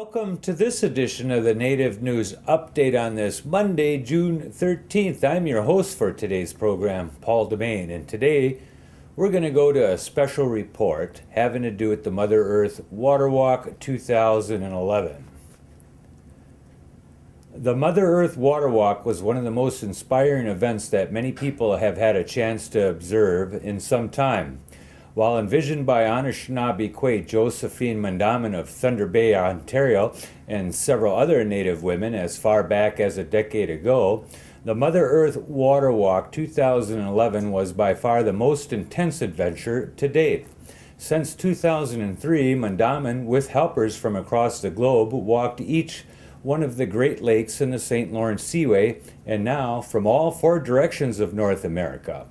Welcome to this edition of the Native News Update on this Monday, June 13th. I'm your host for today's program, Paul DeMain, and today we're going to go to a special report having to do with the Mother Earth Water Walk 2011. The Mother Earth Water Walk was one of the most inspiring events that many people have had a chance to observe in some time. While envisioned by Anishinaabe Quay Josephine Mandamin of Thunder Bay, Ontario, and several other Native women as far back as a decade ago, the Mother Earth Water Walk 2011 was by far the most intense adventure to date. Since 2003, Mandamin, with helpers from across the globe, walked each one of the Great Lakes in the St. Lawrence Seaway, and now from all four directions of North America.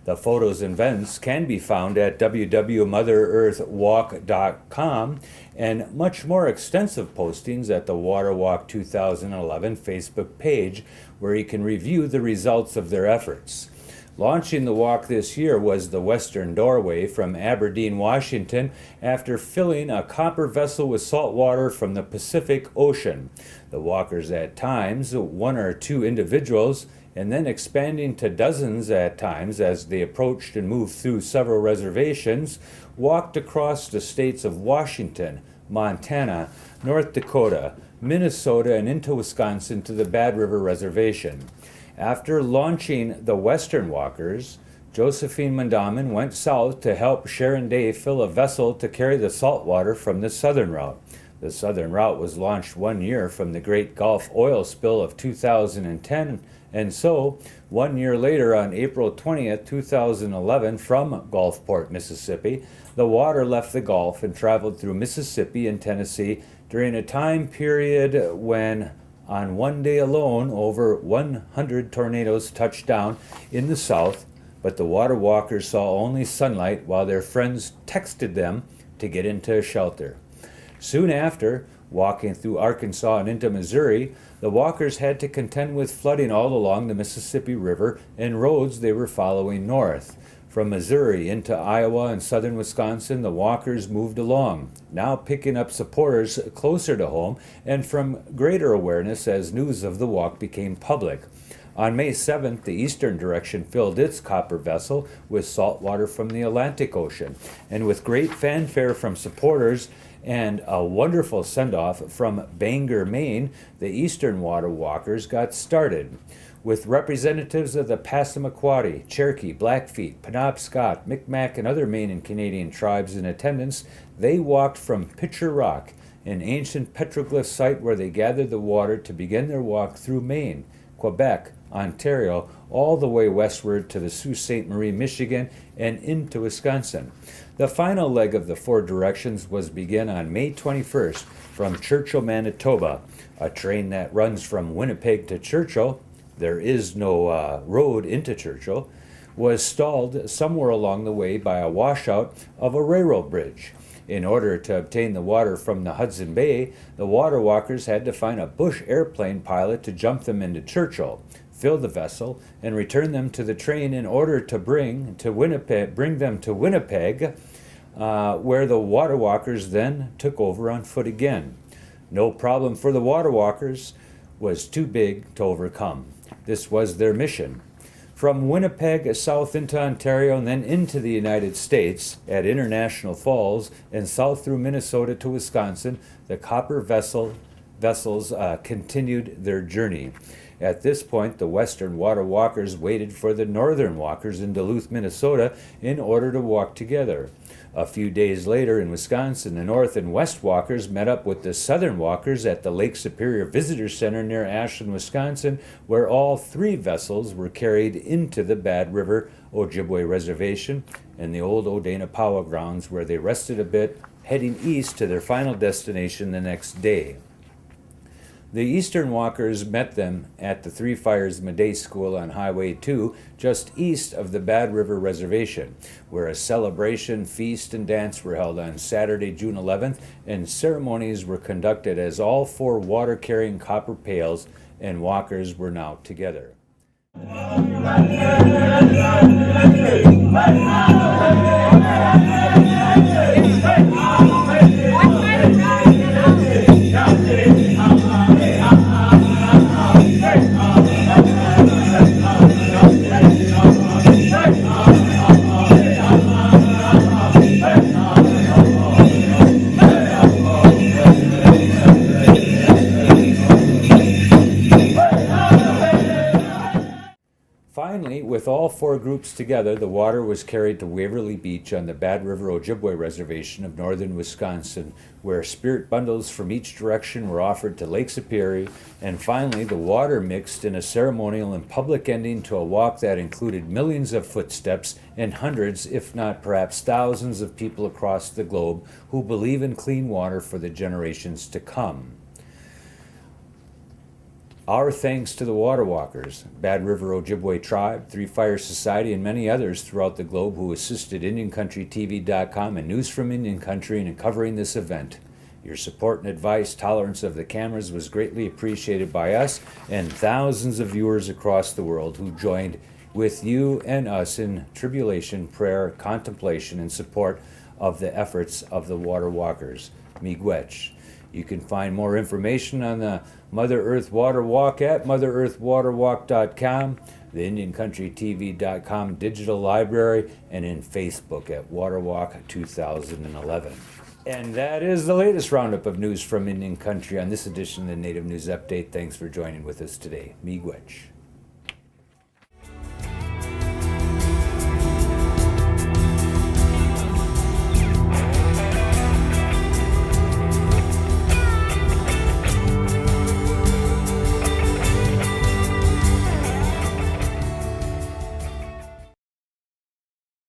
The photos and events can be found at www.motherearthwalk.com and much more extensive postings at the Water Walk 2011 Facebook page, where you can review the results of their efforts. Launching the walk this year was the Western Doorway from Aberdeen, Washington, after filling a copper vessel with salt water from the Pacific Ocean. The walkers at times, one or two individuals, and then expanding to dozens at times as they approached and moved through several reservations, walked across the states of Washington, Montana, North Dakota, Minnesota, and into Wisconsin to the Bad River Reservation. After launching the Western Walkers, Josephine Mandamin went south to help Sharon Day fill a vessel to carry the salt water from the southern route. The southern route was launched 1 year from the Great Gulf oil spill of 2010, and so 1 year later, on April 20th, 2011, from Gulfport, Mississippi, the water left the Gulf and traveled through Mississippi and Tennessee during a time period when, on one day alone, over 100 tornadoes touched down in the south, but the water walkers saw only sunlight while their friends texted them to get into a shelter. Soon after, walking through Arkansas and into Missouri, the walkers had to contend with flooding all along the Mississippi River and roads they were following north. From Missouri into Iowa and southern Wisconsin, the walkers moved along, now picking up supporters closer to home and from greater awareness as news of the walk became public. On May 7th, the eastern direction filled its copper vessel with salt water from the Atlantic Ocean, and with great fanfare from supporters and a wonderful send-off from Bangor, Maine, the Eastern Water Walkers got started. With representatives of the Passamaquoddy, Cherokee, Blackfeet, Penobscot, Micmac, and other Maine and Canadian tribes in attendance, they walked from Pitcher Rock, an ancient petroglyph site where they gathered the water to begin their walk through Maine, Quebec, Ontario, all the way westward to the Sault Ste. Marie, Michigan, and into Wisconsin. The final leg of the four directions was begun on May 21st from Churchill, Manitoba. A train that runs from Winnipeg to Churchill, there is no road into Churchill, was stalled somewhere along the way by a washout of a railroad bridge. In order to obtain the water from the Hudson Bay, the water walkers had to find a bush airplane pilot to jump them into Churchill, fill the vessel, and return them to the train in order to bring them to Winnipeg, where the water walkers then took over on foot again. No problem for the water walkers was too big to overcome. This was their mission. From Winnipeg south into Ontario and then into the United States at International Falls and south through Minnesota to Wisconsin, the copper vessels continued their journey. At this point, the Western Water Walkers waited for the Northern Walkers in Duluth, Minnesota, in order to walk together. A few days later in Wisconsin, the North and West Walkers met up with the Southern Walkers at the Lake Superior Visitor Center near Ashland, Wisconsin, where all three vessels were carried into the Bad River Ojibwe Reservation and the old Odena Powwow grounds, where they rested a bit, heading east to their final destination the next day. The Eastern Walkers met them at the Three Fires Meday School on Highway 2, just east of the Bad River Reservation, where a celebration, feast, and dance were held on Saturday, June 11th, and ceremonies were conducted as all four water-carrying copper pails and walkers were now together. Finally, with all 4 groups together, the water was carried to Waverly Beach on the Bad River Ojibwe Reservation of northern Wisconsin, where spirit bundles from each direction were offered to Lake Superior, and finally the water mixed in a ceremonial and public ending to a walk that included millions of footsteps and hundreds, if not perhaps thousands, of people across the globe who believe in clean water for the generations to come. Our thanks to the Water Walkers, Bad River Ojibwe Tribe, Three Fires Society, and many others throughout the globe who assisted IndianCountryTV.com and News from Indian Country in covering this event. Your support and advice, tolerance of the cameras was greatly appreciated by us and thousands of viewers across the world who joined with you and us in tribulation, prayer, contemplation, and support of the efforts of the Water Walkers. Miigwech. You can find more information on the Mother Earth Water Walk at motherearthwaterwalk.com, the IndianCountryTV.com digital library, and in Facebook at Waterwalk 2011. And that is the latest roundup of news from Indian Country on this edition of the Native News Update. Thanks for joining with us today. Miigwech.